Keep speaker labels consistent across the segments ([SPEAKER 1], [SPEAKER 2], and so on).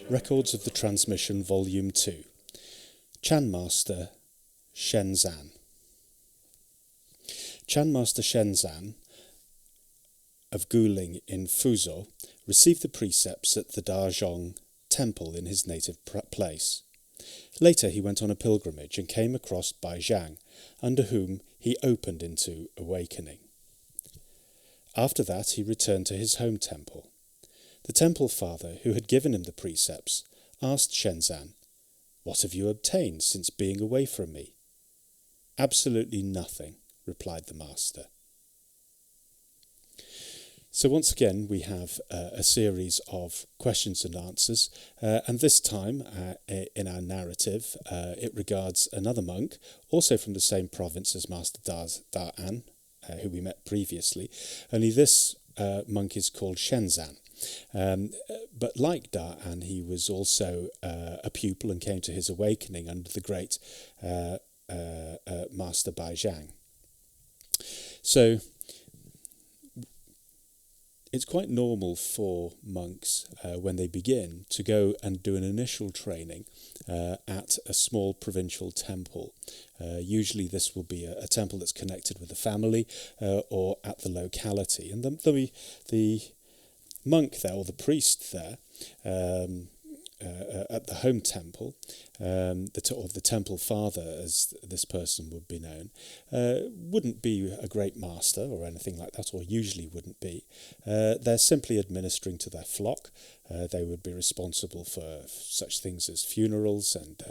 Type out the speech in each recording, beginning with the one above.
[SPEAKER 1] Records of the Transmission, Volume 2. Chan Master Shenzan. Chan Master Shenzan of Guling in Fuzhou received the precepts at the Dazhong temple in his native place. Later he went on a pilgrimage and came across Bai Zhang, under whom he opened into awakening. After that he returned to his home temple. The temple father, who had given him the precepts, asked Shenzan, "What have you obtained since being away from me?" "Absolutely nothing," replied the master. So once again we have a series of questions and answers, and this time in our narrative it regards another monk, also from the same province as Master Da'an, who we met previously, only this monk is called Shenzan. But like Da'an, he was also a pupil and came to his awakening under the great Master Bai Zhang. So it's quite normal for monks, when they begin, to go and do an initial training at a small provincial temple. Usually this will be a temple that's connected with the family or at the locality. And the monk there, or the priest there, at the home temple, or the temple father, as this person would be known, wouldn't be a great master or anything like that, or usually wouldn't be. They're simply administering to their flock. They would be responsible for such things as funerals and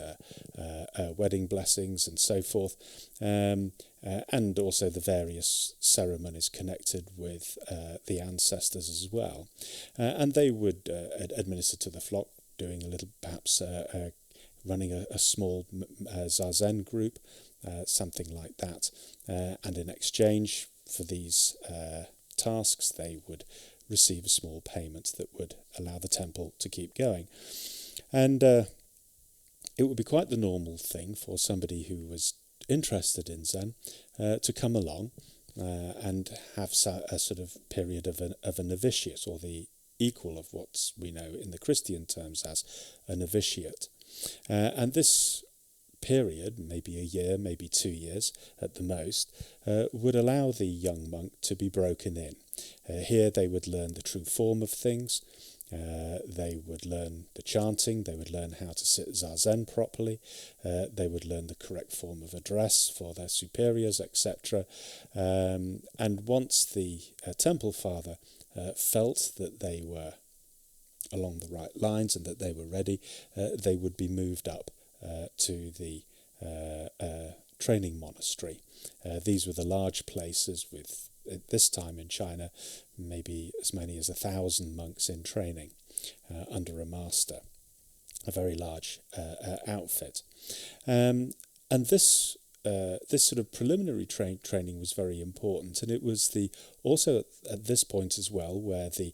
[SPEAKER 1] wedding blessings and so forth, and also the various ceremonies connected with the ancestors as well. And they would administer to the flock, doing a little, perhaps running a small zazen group, something like that. And in exchange for these tasks, they would receive a small payment that would allow the temple to keep going. And it would be quite the normal thing for somebody who was interested in Zen to come along and have a sort of period of a novitiate, or the equal of what we know in the Christian terms as a novitiate. And this period, maybe a year, maybe 2 years at the most, would allow the young monk to be broken in. Here they would learn the true form of things, they would learn the chanting, they would learn how to sit zazen properly, they would learn the correct form of address for their superiors, etc. And once the temple father felt that they were along the right lines and that they were ready, they would be moved up to the training monastery. These were the large places with, at this time in China, maybe as many as 1,000 monks in training under a master. A very large outfit. And this sort of preliminary training was very important, and it was also at this point as well where the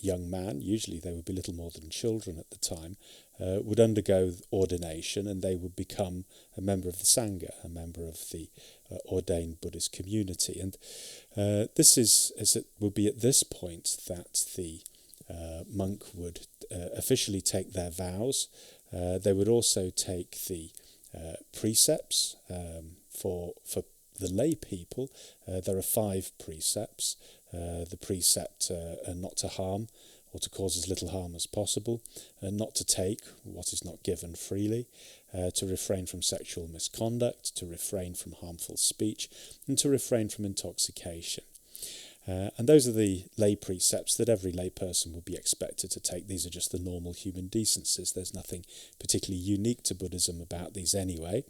[SPEAKER 1] young man, usually they would be little more than children at the time, would undergo ordination, and they would become a member of the Sangha, a member of the ordained Buddhist community. And it would be at this point that the monk would officially take their vows. They would also take the precepts for the lay people. There are 5 precepts. The precept not to harm, or to cause as little harm as possible, not to take what is not given freely, to refrain from sexual misconduct, to refrain from harmful speech, and to refrain from intoxication. And those are the lay precepts that every lay person would be expected to take. These are just the normal human decencies. There's nothing particularly unique to Buddhism about these anyway.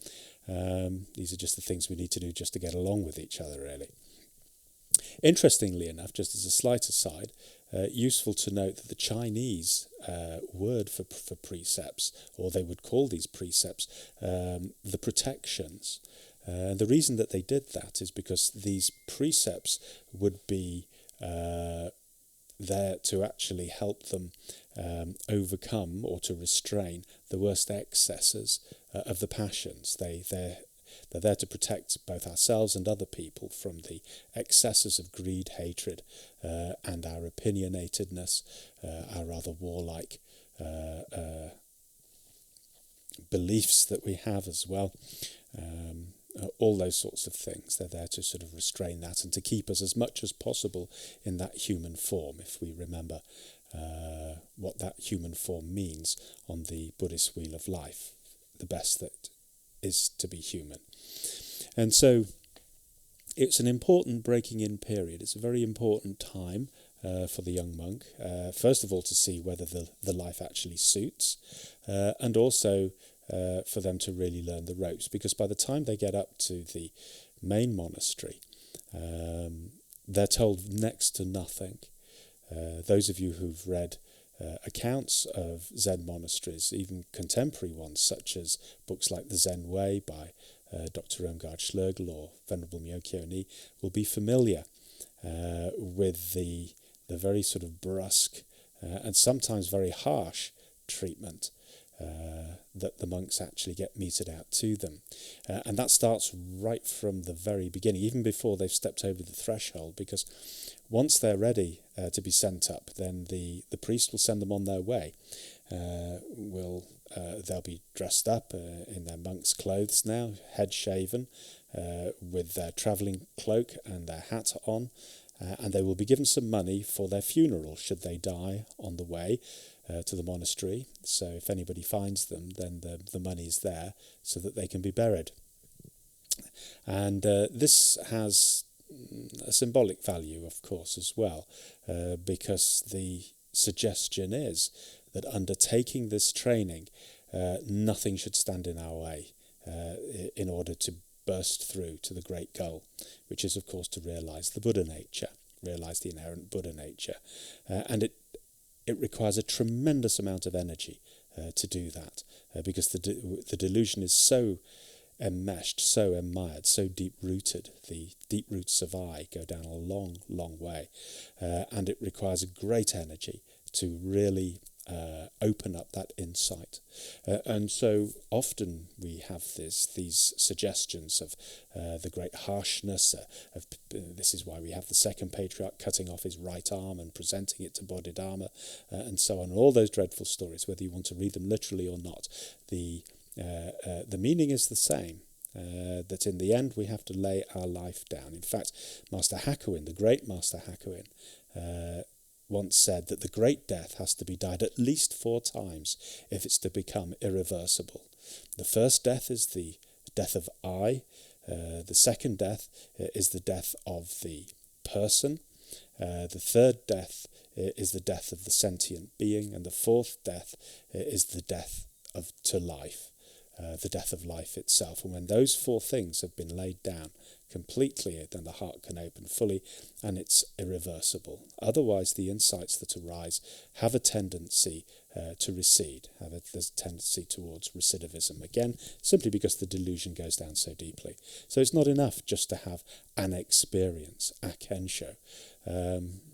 [SPEAKER 1] These are just the things we need to do just to get along with each other, really. Interestingly enough, just as a slight aside, useful to note that the Chinese word for precepts, or they would call these precepts, the protections. The reason that they did that is because these precepts would be there to actually help them overcome or to restrain the worst excesses of the passions. They're there to protect both ourselves and other people from the excesses of greed, hatred, and our opinionatedness, our rather warlike beliefs that we have as well. All those sorts of things. They're there to sort of restrain that and to keep us as much as possible in that human form, if we remember what that human form means on the Buddhist wheel of life, the best that is to be human. And so it's an important breaking in period. It's a very important time for the young monk, first of all to see whether the life actually suits, and also for them to really learn the ropes, because by the time they get up to the main monastery, they're told next to nothing. Those of you who've read accounts of Zen monasteries, even contemporary ones, such as books like The Zen Way by Dr. Irmgard Schlegel or Venerable Myokyo Ni, will be familiar with the very sort of brusque and sometimes very harsh treatment that the monks actually get meted out to them. And that starts right from the very beginning, even before they've stepped over the threshold, because once they're ready to be sent up, then the priest will send them on their way. They'll be dressed up in their monk's clothes now, head shaven, with their travelling cloak and their hat on, and they will be given some money for their funeral should they die on the way to the monastery. So if anybody finds them, then the money's there so that they can be buried. And this has a symbolic value, of course, as well, because the suggestion is that undertaking this training, nothing should stand in our way in order to burst through to the great goal, which is, of course, to realise the Buddha nature, realise the inherent Buddha nature. And it requires a tremendous amount of energy to do that, because the delusion is so enmeshed, so emired, so deep-rooted. The deep roots of I go down a long, long way, and it requires a great energy to really open up that insight. And so often we have these suggestions of the great harshness of this is why we have the second patriarch cutting off his right arm and presenting it to Bodhidharma, and so on. All those dreadful stories, whether you want to read them literally or not, the meaning is the same. That in the end we have to lay our life down. In fact, Master Hakuin, the great Master Hakuin, once said that the great death has to be died at least 4 times if it's to become irreversible. The first death is the death of I. The second death is the death of the person. The third death is the death of the sentient being. And the fourth death is the death to life. The death of life itself. And when those 4 things have been laid down completely, then the heart can open fully and it's irreversible. Otherwise, the insights that arise have a tendency to recede, there's a tendency towards recidivism, again, simply because the delusion goes down so deeply. So it's not enough just to have an experience, a kensho.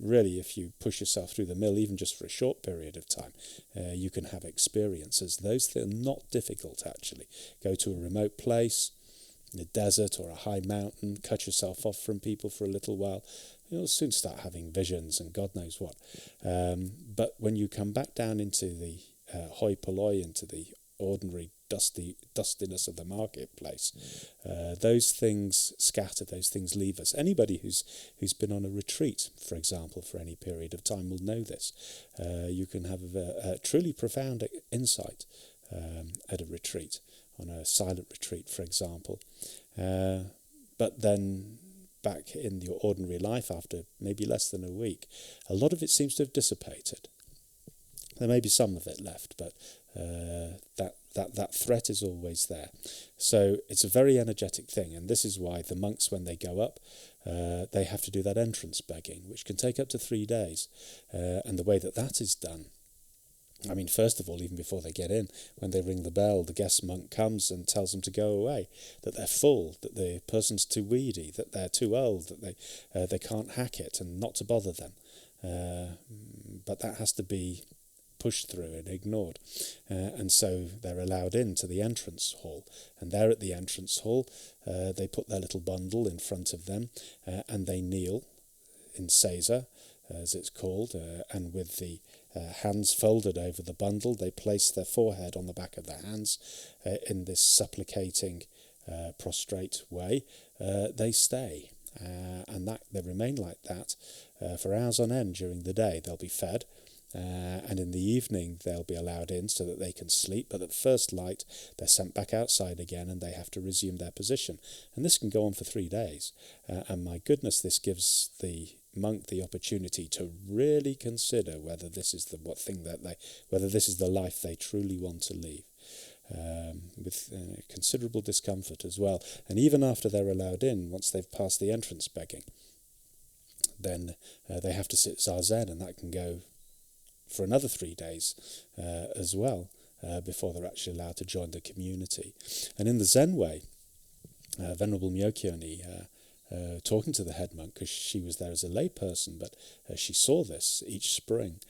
[SPEAKER 1] Really, if you push yourself through the mill, even just for a short period of time, you can have experiences. Those are not difficult, actually. Go to a remote place, in a desert or a high mountain, cut yourself off from people for a little while. You'll soon start having visions and God knows what. But when you come back down into the hoi polloi, into the ordinary dustiness of the marketplace, those things scatter, those things leave us. Anybody who's been on a retreat, for example, for any period of time will know this. You can have a truly profound insight at a retreat, on a silent retreat, for example. But then back in your ordinary life, after maybe less than a week, a lot of it seems to have dissipated. There may be some of it left, but that threat is always there. So it's a very energetic thing, and this is why the monks, when they go up, they have to do that entrance begging, which can take up to 3 days. And the way that is done, I mean, first of all, even before they get in, when they ring the bell, the guest monk comes and tells them to go away, that they're full, that the person's too weedy, that they're too old, that they can't hack it, and not to bother them. But that has to be pushed through and ignored. And so they're allowed into the entrance hall. And there at the entrance hall, they put their little bundle in front of them, and they kneel in seiza, as it's called, and with the hands folded over the bundle. They place their forehead on the back of their hands in this supplicating, prostrate way. They stay, and that they remain like that for hours on end during the day. They'll be fed, and in the evening they'll be allowed in so that they can sleep, but at first light they're sent back outside again and they have to resume their position. And this can go on for 3 days, and my goodness, this gives the monk the opportunity to really consider whether this is whether this is the life they truly want to lead, with considerable discomfort as well. And even after they're allowed in, once they've passed the entrance begging, then they have to sit zazen, and that can go for another 3 days as well, before they're actually allowed to join the community. And in the Zen way, Venerable Myokyoni, talking to the head monk, because she was there as a lay person, but she saw this each spring,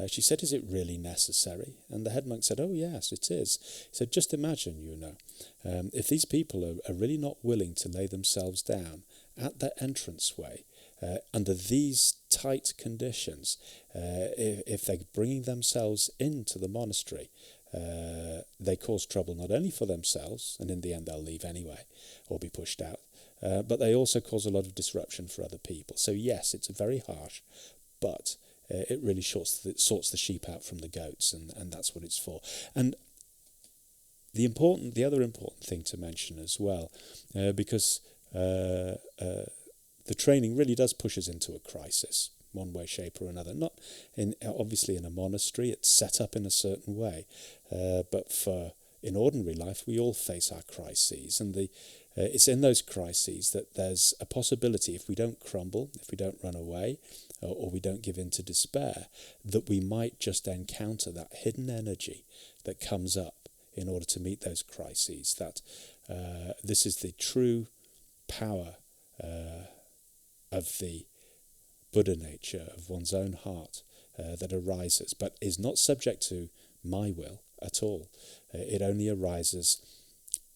[SPEAKER 1] she said, "Is it really necessary?" And the head monk said, "Oh yes, it is." He said, "Just imagine, if these people are really not willing to lay themselves down at the entranceway, under these tight conditions, if they're bringing themselves into the monastery, they cause trouble not only for themselves, and in the end they'll leave anyway, or be pushed out, but they also cause a lot of disruption for other people. So yes, it's very harsh, but it really sorts the sheep out from the goats, and that's what it's for. And the other important thing to mention as well, because the training really does push us into a crisis, one way, shape or another. Not obviously in a monastery, it's set up in a certain way, but in ordinary life we all face our crises, and it's in those crises that there's a possibility, if we don't crumble, if we don't run away, or we don't give in to despair, that we might just encounter that hidden energy that comes up in order to meet those crises. That this is the true power of the Buddha nature, of one's own heart, that arises, but is not subject to my will at all. It only arises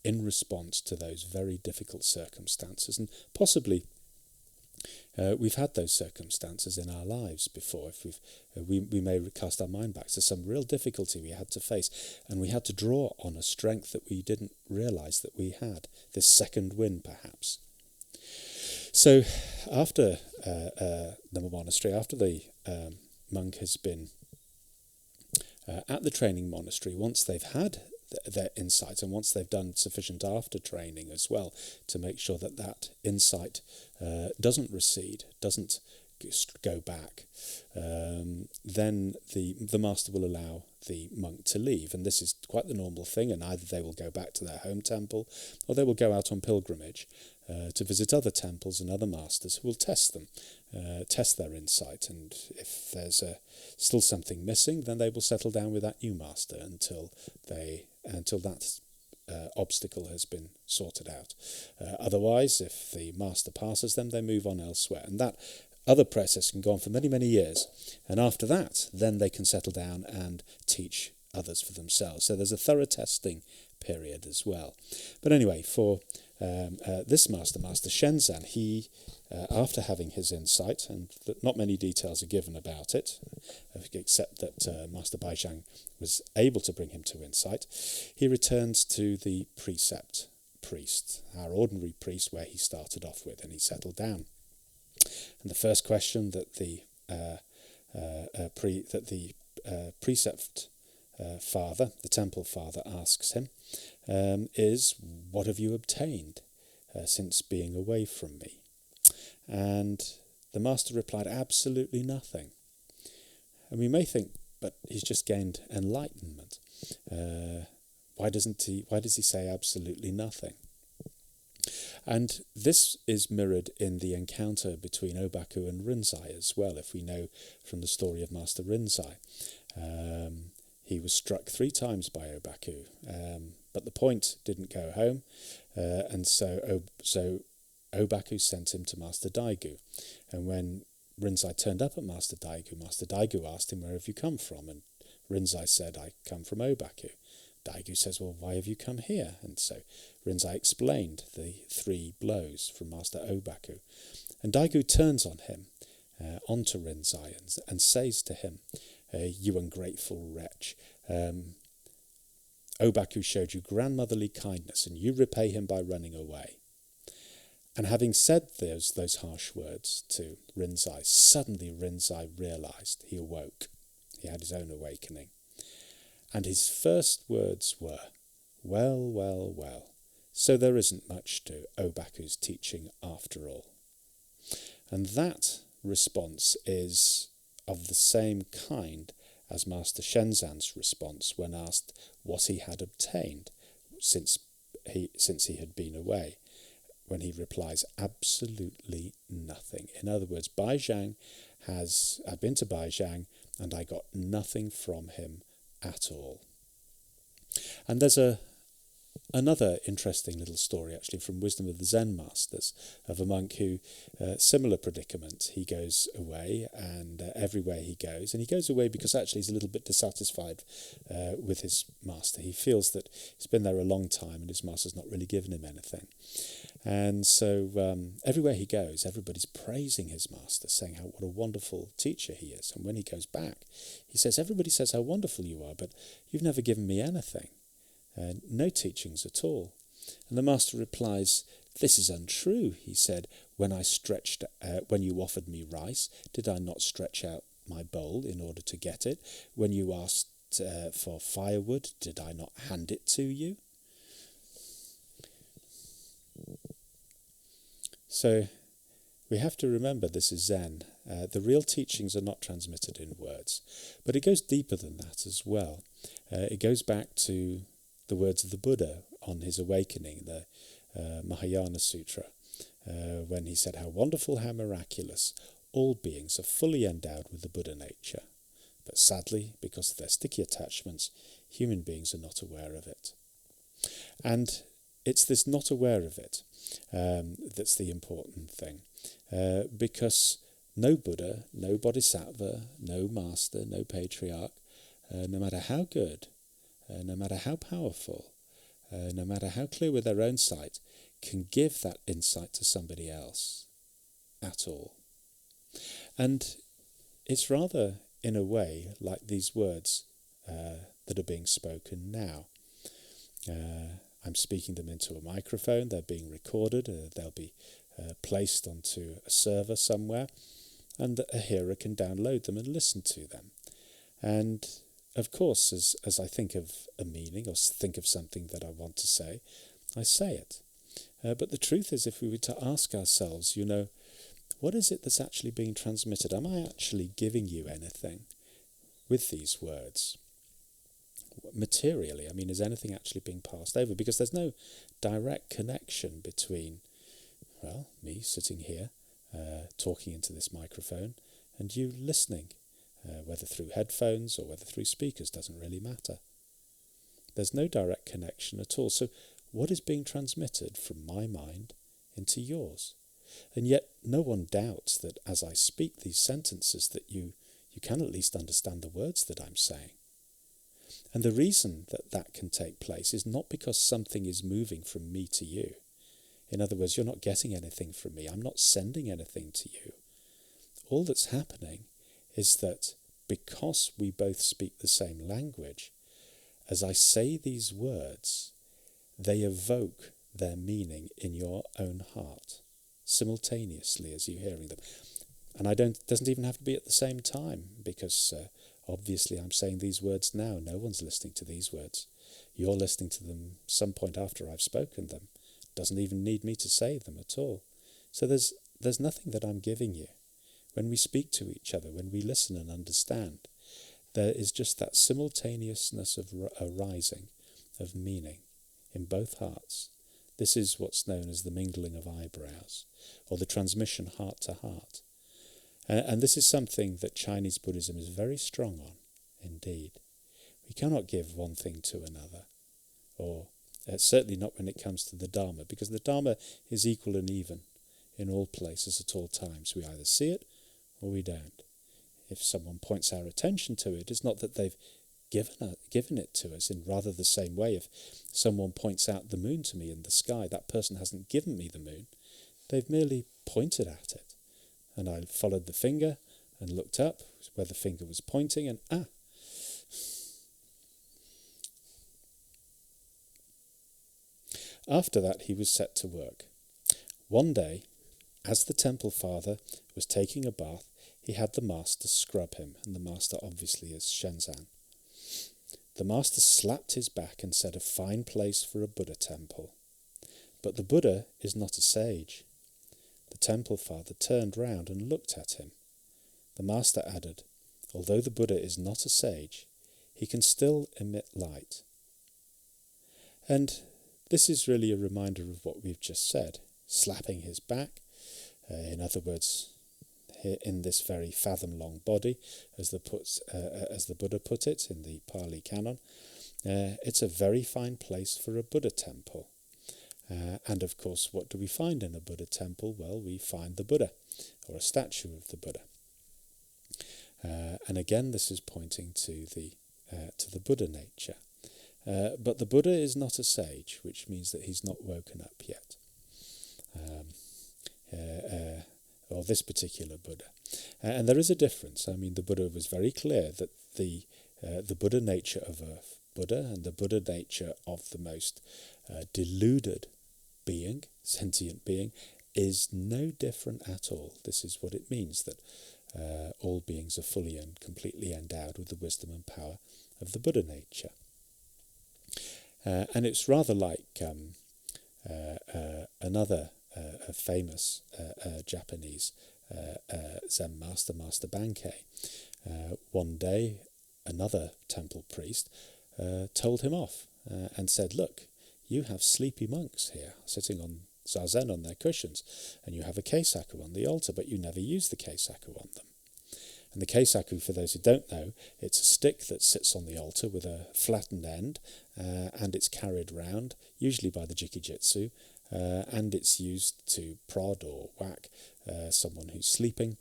[SPEAKER 1] in response to those very difficult circumstances, and possibly we've had those circumstances in our lives before. If we may cast our mind back to some real difficulty we had to face, and we had to draw on a strength that we didn't realise that we had, this second wind perhaps. So after the monastery, after the monk has been at the training monastery, once they've had their insight, and once they've done sufficient after training as well to make sure that insight doesn't recede, doesn't go back, then the master will allow the monk to leave. And this is quite the normal thing, and either they will go back to their home temple, or they will go out on pilgrimage to visit other temples and other masters who will test them, test their insight, and if there's still something missing, then they will settle down with that new master until that obstacle has been sorted out. Otherwise, if the master passes them, they move on elsewhere, and that other process can go on for many, many years. And after that, then they can settle down and teach others for themselves. So there's a thorough testing period as well. But anyway, for this master Shenzan, he, after having his insight, and not many details are given about it, except that Master Baizhang was able to bring him to insight, he returns to the precept priest, our ordinary priest, where he started off with, and he settled down. And the first question that the precept father, the temple father, asks him is, "What have you obtained since being away from me?" And the master replied, "Absolutely nothing." And we may think, but he's just gained enlightenment. Why does he say absolutely nothing? And this is mirrored in the encounter between Obaku and Rinzai as well. If we know from the story of Master Rinzai, he was struck 3 times by Obaku, but the point didn't go home, and so Obaku sent him to Master Daigu. And when Rinzai turned up at Master Daigu asked him, "Where have you come from?" And Rinzai said, "I come from Obaku." Daigu says, "Well, why have you come here?" And so Rinzai explained the 3 blows from Master Obaku. And Daigu turns on him, onto Rinzai, and says to him, You ungrateful wretch. Obaku showed you grandmotherly kindness, and you repay him by running away. And having said those harsh words to Rinzai, suddenly Rinzai realised, he awoke. He had his own awakening. And his first words were, well, well, well, so there isn't much to Obaku's teaching after all. And that response is of the same kind as Master Shenzan's response when asked what he had obtained since he had been away, when he replies, absolutely nothing. In other words, I've been to Baijiang and I got nothing from him at all. And there's another interesting little story actually from Wisdom of the Zen Masters of a monk who, similar predicament, he goes away and everywhere he goes away because actually he's a little bit dissatisfied with his master. He feels that he's been there a long time and his master's not really given him anything. And so everywhere he goes, everybody's praising his master, saying what a wonderful teacher he is. And when he goes back, he says, everybody says how wonderful you are, but you've never given me anything. No teachings at all. And the master replies, this is untrue, he said. When you offered me rice, did I not stretch out my bowl in order to get it? When you asked for firewood, did I not hand it to you? So we have to remember this is Zen. The real teachings are not transmitted in words. But it goes deeper than that as well. It goes back to the words of the Buddha on his awakening, the Mahayana Sutra, when he said how wonderful, how miraculous, all beings are fully endowed with the Buddha nature. But sadly, because of their sticky attachments, human beings are not aware of it. And it's this not aware of it that's the important thing. Because no Buddha, no Bodhisattva, no master, no patriarch, no matter how good, no matter how powerful, no matter how clear with their own sight, can give that insight to somebody else at all. And it's rather, in a way, like these words that are being spoken now. I'm speaking them into a microphone, they're being recorded, they'll be placed onto a server somewhere, and a hearer can download them and listen to them. And of course, as I think of a meaning or think of something that I want to say, I say it. But the truth is, if we were to ask ourselves, what is it that's actually being transmitted? Am I actually giving you anything with these words? Materially, is anything actually being passed over? Because there's no direct connection between, me sitting here, talking into this microphone, and you listening. Whether through headphones or whether through speakers doesn't really matter. There's no direct connection at all. So what is being transmitted from my mind into yours? And yet no one doubts that as I speak these sentences that you can at least understand the words that I'm saying. And the reason that can take place is not because something is moving from me to you. In other words, you're not getting anything from me. I'm not sending anything to you. All that's happening is that because we both speak the same language, as I say these words, they evoke their meaning in your own heart, simultaneously as you're hearing them. And it doesn't even have to be at the same time, because obviously I'm saying these words now. No one's listening to these words. You're listening to them some point after I've spoken them. Doesn't even need me to say them at all. So there's nothing that I'm giving you. When we speak to each other, when we listen and understand, there is just that simultaneousness of arising of meaning in both hearts. This is what's known as the mingling of eyebrows, or the transmission heart to heart. And this is something that Chinese Buddhism is very strong on, indeed. We cannot give one thing to another, or certainly not when it comes to the Dharma, because the Dharma is equal and even in all places at all times. We either see it or we don't. If someone points our attention to it, it's not that they've given it to us in rather the same way. If someone points out the moon to me in the sky, that person hasn't given me the moon. They've merely pointed at it. And I followed the finger and looked up where the finger was pointing, and After that he was set to work. One day, as the temple father was taking a bath, he had the master scrub him, and the master obviously is Shenzhen. The master slapped his back and said, "A fine place for a Buddha temple. But the Buddha is not a sage." The temple father turned round and looked at him. The master added, "Although the Buddha is not a sage, he can still emit light." And this is really a reminder of what we've just said. Slapping his back, in other words, in this very fathom-long body, as the Buddha put it in the Pali Canon, it's a very fine place for a Buddha temple. And of course, what do we find in a Buddha temple? Well, we find the Buddha, or a statue of the Buddha. And again, this is pointing to the Buddha nature. But the Buddha is not a sage, which means that he's not woken up yet. Or this particular Buddha. And there is a difference. I mean, the Buddha was very clear that the Buddha nature of a Buddha and the Buddha nature of the most deluded being, sentient being, is no different at all. This is what it means, that all beings are fully and completely endowed with the wisdom and power of the Buddha nature. And it's rather like another famous Japanese Zen master, Master Bankei. One day, another temple priest told him off and said, "Look, you have sleepy monks here sitting on zazen on their cushions, and you have a keisaku on the altar, but you never use the keisaku on them." And the keisaku, for those who don't know, it's a stick that sits on the altar with a flattened end, and it's carried round, usually by the jikijitsu, and it's used to prod or whack someone who's sleeping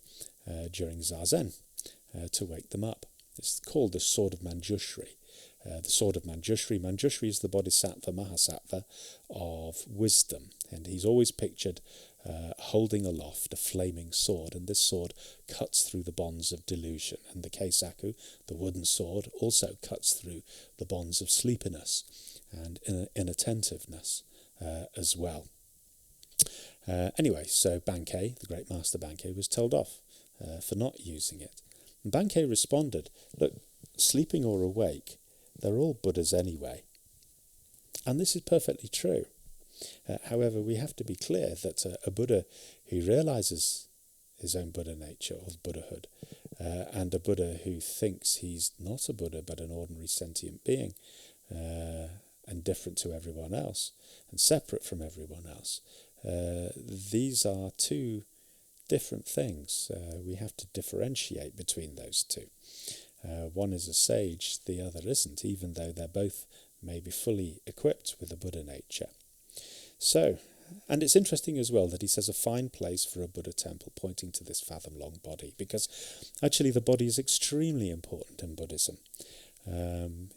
[SPEAKER 1] during zazen to wake them up. It's called the Sword of Manjushri. The Sword of Manjushri. Manjushri is the Bodhisattva, Mahasattva of wisdom, and he's always pictured holding aloft a flaming sword, and this sword cuts through the bonds of delusion, and the keisaku, the wooden sword, also cuts through the bonds of sleepiness and inattentiveness as well. Anyway, so Bankei, the great master Bankei, was told off for not using it. And Bankei responded, "Look, sleeping or awake, they're all Buddhas anyway." And this is perfectly true. However, we have to be clear that a Buddha who realizes his own Buddha nature or Buddhahood, and a Buddha who thinks he's not a Buddha but an ordinary sentient being, and different to everyone else, and separate from everyone else, these are two different things. We have to differentiate between those two. One is a sage, the other isn't, even though they're both maybe fully equipped with a Buddha nature. So, and it's interesting as well that he says a fine place for a Buddha temple, pointing to this fathom-long body, because actually the body is extremely important in Buddhism.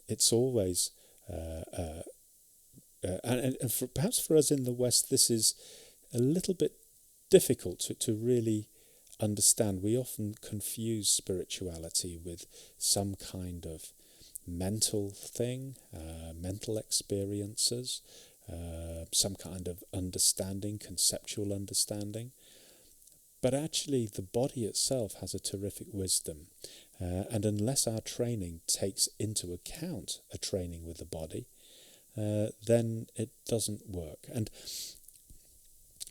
[SPEAKER 1] It's always, and perhaps for us in the West, this is a little bit difficult to really understand. We often confuse spirituality with some kind of mental thing, mental experiences, some kind of understanding, conceptual understanding. But actually the body itself has a terrific wisdom, and unless our training takes into account a training with the body, then it doesn't work. And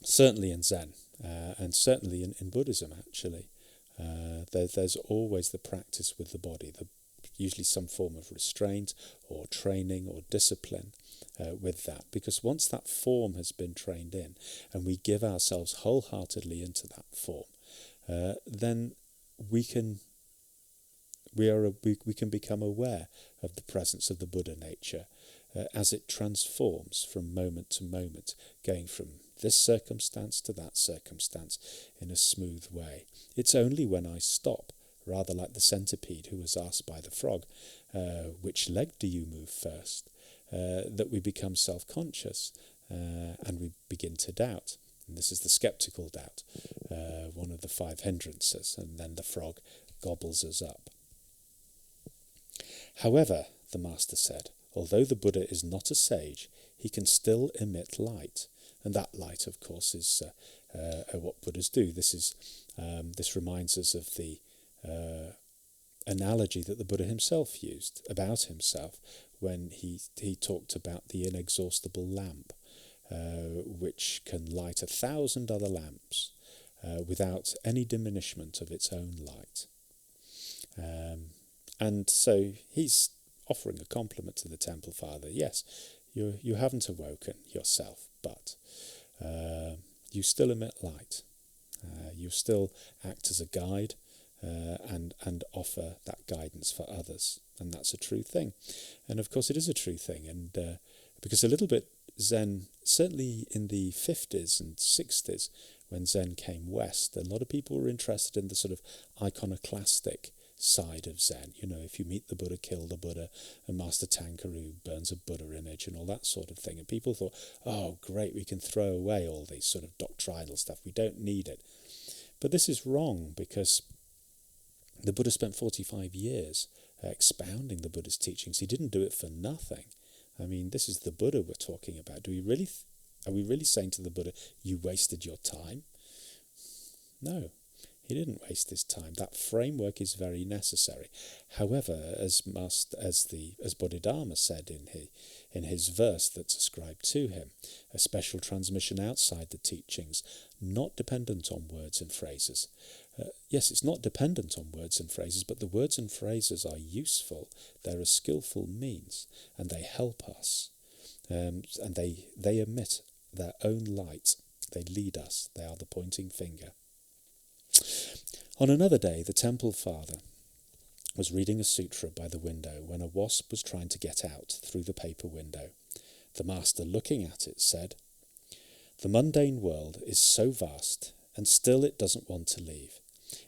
[SPEAKER 1] certainly in Zen, and certainly in Buddhism actually, there's always the practice with the body, usually some form of restraint or training or discipline with that, because once that form has been trained in and we give ourselves wholeheartedly into that form, then we can become aware of the presence of the Buddha nature as it transforms from moment to moment, going from this circumstance to that circumstance in a smooth way. It's only when I stop, rather like the centipede who was asked by the frog, which leg do you move first, that we become self-conscious and we begin to doubt. And this is the skeptical doubt, one of the 5 hindrances, and then the frog gobbles us up. However, the master said, although the Buddha is not a sage, he can still emit light. And that light, of course, is what Buddhas do. This reminds us of the analogy that the Buddha himself used about himself when he talked about the inexhaustible lamp, which can light 1,000 other lamps without any diminishment of its own light. And so he's offering a compliment to the Temple Father. Yes, you haven't awoken yourself, but you still emit light. You still act as a guide and offer that guidance for others. And that's a true thing. And of course it is a true thing. And because a little bit Zen, certainly in the 50s and 60s, when Zen came west, a lot of people were interested in the sort of iconoclastic side of Zen. You know, if you meet the Buddha, kill the Buddha, and Master Tankaru burns a Buddha image and all that sort of thing. And people thought, oh, great, we can throw away all these sort of doctrinal stuff. We don't need it. But this is wrong, because the Buddha spent 45 years expounding the Buddha's teachings. He didn't do it for nothing. I mean, this is the Buddha we're talking about. Are we really saying to the Buddha, you wasted your time? No. He didn't waste his time. That framework is very necessary. However, as Bodhidharma said in his verse that's ascribed to him, a special transmission outside the teachings, not dependent on words and phrases. Yes, it's not dependent on words and phrases, but the words and phrases are useful. They're a skillful means, and they help us. And they emit their own light. They lead us. They are the pointing finger. On another day, the Temple Father was reading a sutra by the window when a wasp was trying to get out through the paper window. The master, looking at it, said, "The mundane world is so vast, and still it doesn't want to leave.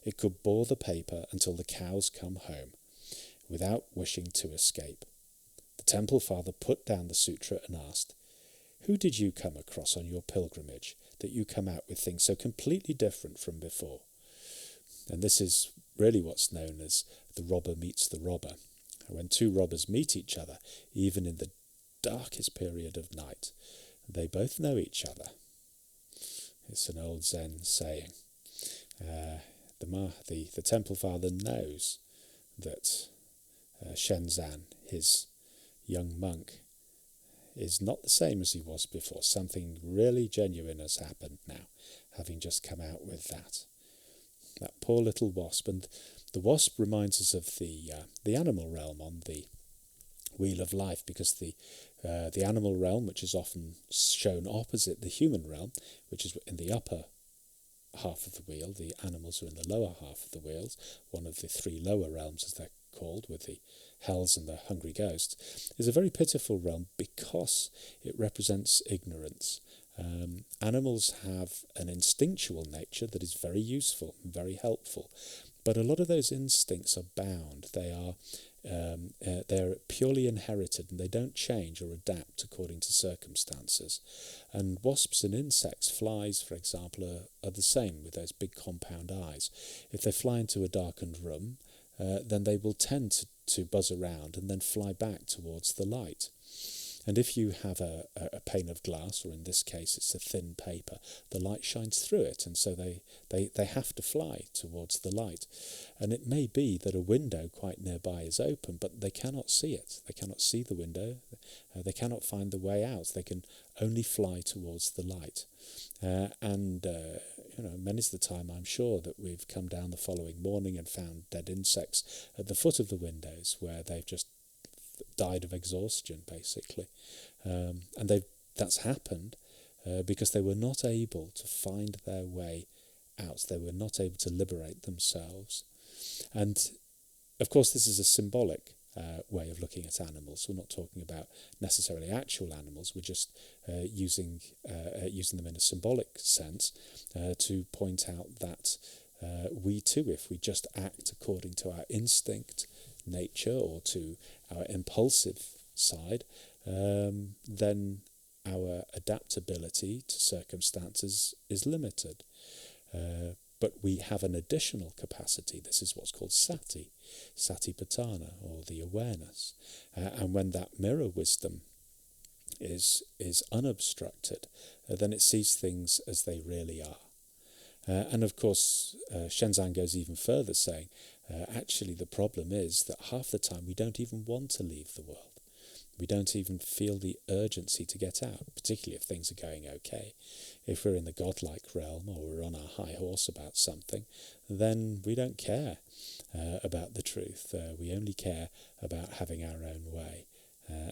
[SPEAKER 1] It could bore the paper until the cows come home, without wishing to escape." The Temple Father put down the sutra and asked, "Who did you come across on your pilgrimage, that you come out with things so completely different from before?" And this is really what's known as the robber meets the robber. When two robbers meet each other, even in the darkest period of night, they both know each other. It's an old Zen saying. The Temple Father knows that Shenzan, his young monk, is not the same as he was before. Something really genuine has happened now, having just come out with that. That poor little wasp. And the wasp reminds us of the animal realm on the Wheel of Life, because the animal realm, which is often shown opposite the human realm, which is in the upper half of the wheel, the animals are in the lower half of the wheels, one of the 3 lower realms as they're called, with the hells and the hungry ghosts, is a very pitiful realm because it represents ignorance. Animals have an instinctual nature that is very useful and very helpful, but a lot of those instincts are bound. They're purely inherited, and they don't change or adapt according to circumstances. And wasps and insects, flies, for example, are the same with those big compound eyes. If they fly into a darkened room, then they will tend to buzz around and then fly back towards the light. And if you have a pane of glass, or in this case it's a thin paper, the light shines through it, and so they have to fly towards the light. And it may be that a window quite nearby is open, but they cannot see it. They cannot see the window. They cannot find the way out. They can only fly towards the light. Many's the time, I'm sure, that we've come down the following morning and found dead insects at the foot of the windows where they've just died of exhaustion, basically. And that's happened because they were not able to find their way out. They were not able to liberate themselves. And, of course, this is a symbolic way of looking at animals. We're not talking about necessarily actual animals. We're just using them in a symbolic sense to point out that we too, if we just act according to our instinct, nature, or to our impulsive side, then our adaptability to circumstances is limited. But we have an additional capacity. This is what's called satipatthana, or the awareness. And when that mirror wisdom is unobstructed, then it sees things as they really are. And of course, Shenzhen goes even further, saying, actually the problem is that half the time we don't even want to leave the world. We don't even feel the urgency to get out, particularly if things are going okay. If we're in the godlike realm, or we're on our high horse about something, then we don't care about the truth. We only care about having our own way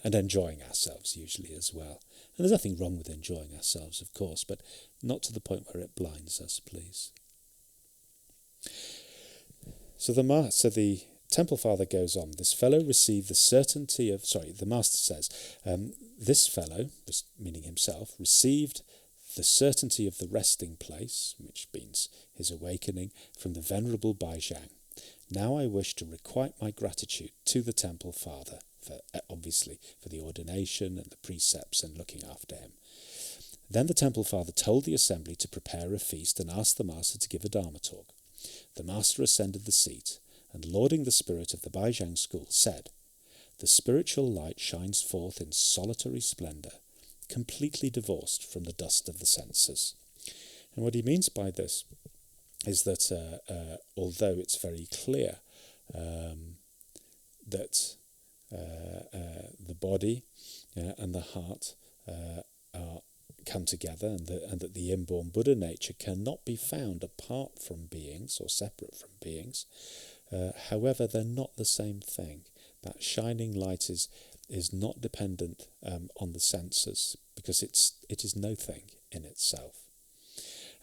[SPEAKER 1] and enjoying ourselves usually as well. And there's nothing wrong with enjoying ourselves, of course, but not to the point where it blinds us, please. So the Temple Father goes on, this fellow received the certainty of, the Master says, this fellow, meaning himself, received the certainty of the resting place, which means his awakening, from the Venerable Baizhang. Now I wish to requite my gratitude to the Temple Father, obviously for the ordination and the precepts and looking after him. Then the Temple Father told the assembly to prepare a feast and asked the Master to give a Dharma talk. The Master ascended the seat, and lauding the spirit of the Baizhang school, said, "The spiritual light shines forth in solitary splendour, completely divorced from the dust of the senses." And what he means by this is that although it's very clear that the body and the heart come together, and that the inborn Buddha nature cannot be found apart from beings or separate from beings, however, they're not the same thing. That shining light is not dependent on the senses, because it is no thing in itself.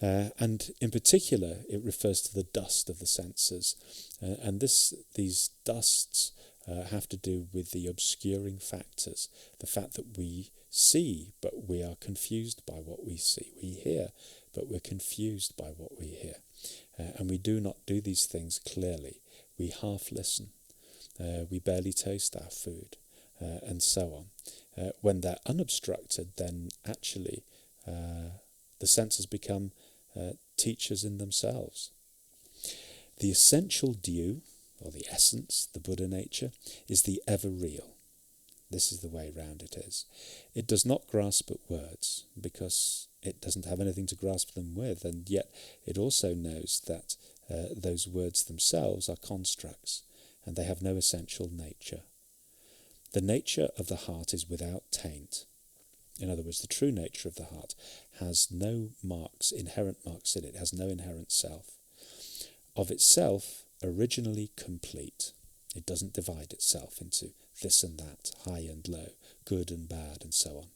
[SPEAKER 1] And in particular, it refers to the dust of the senses, and these dusts have to do with the obscuring factors, the fact that we see, but we are confused by what we see. We hear, but we're confused by what we hear. And we do not do these things clearly. We half listen. We barely taste our food, and so on. When they're unobstructed, then actually the senses become teachers in themselves. The essential due, or the essence, the Buddha nature, is the ever real. This is the way round it is. It does not grasp at words, because it doesn't have anything to grasp them with, and yet it also knows that those words themselves are constructs, and they have no essential nature. The nature of the heart is without taint. In other words, the true nature of the heart has no marks, inherent marks in it, has no inherent self. Of itself, originally complete. It doesn't divide itself into this and that, high and low, good and bad, and so on.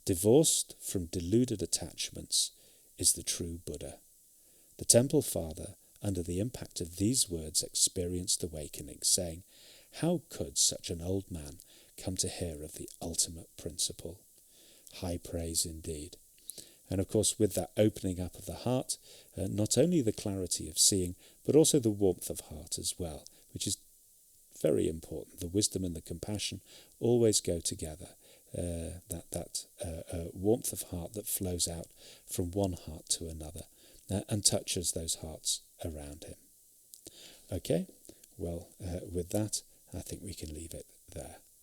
[SPEAKER 1] Divorced from deluded attachments is the true Buddha. The Temple Father, under the impact of these words, experienced awakening, saying, "How could such an old man come to hear of the ultimate principle?" High praise indeed. And of course, with that opening up of the heart, not only the clarity of seeing, but also the warmth of heart as well, which is very important. The wisdom and the compassion always go together. That warmth of heart that flows out from one heart to another and touches those hearts around him. Okay, well, with that, I think we can leave it there.